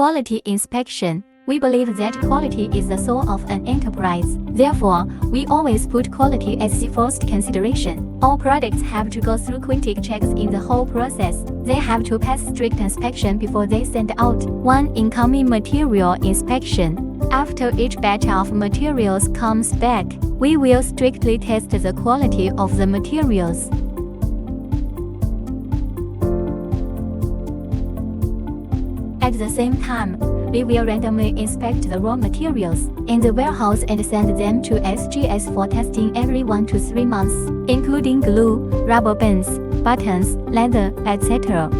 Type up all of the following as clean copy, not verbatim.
Quality inspection. We believe that quality is the soul of an enterprise. Therefore, we always put quality as the first consideration. All products have to go through critic checks in the whole process. They have to pass strict inspection before they send out. 1. Incoming material inspection. After each batch of materials comes back, we will strictly test the quality of the materials. At the same time, we will randomly inspect the raw materials in the warehouse and send them to SGS for testing every 1 to 3 months, including glue, rubber bands, buttons, leather, etc.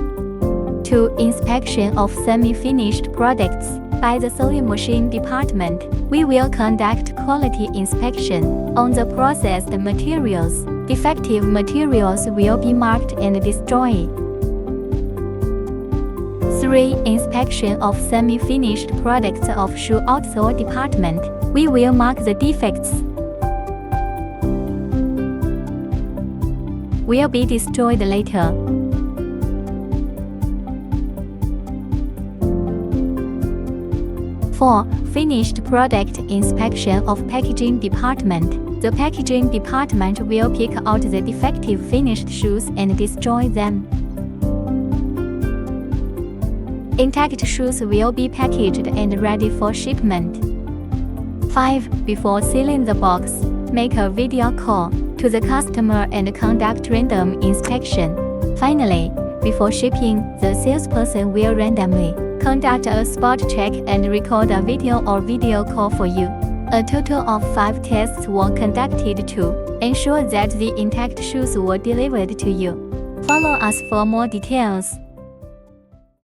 2. Inspection of semi-finished products. By the sewing machine department, we will conduct quality inspection on the processed materials. Defective materials will be marked and destroyed. 3. Inspection of semi-finished products of shoe outsole department. We will mark the defects. Will be destroyed later. 4. Finished product inspection of packaging department. The packaging department will pick out the defective finished shoes and destroy them. Intact shoes will be packaged and ready for shipment. 5. Before sealing the box, make a video call to the customer and conduct random inspection. Finally, before shipping, the salesperson will randomly conduct a spot check and record a video or video call for you. A total of 5 tests were conducted to ensure that the intact shoes were delivered to you. Follow us for more details.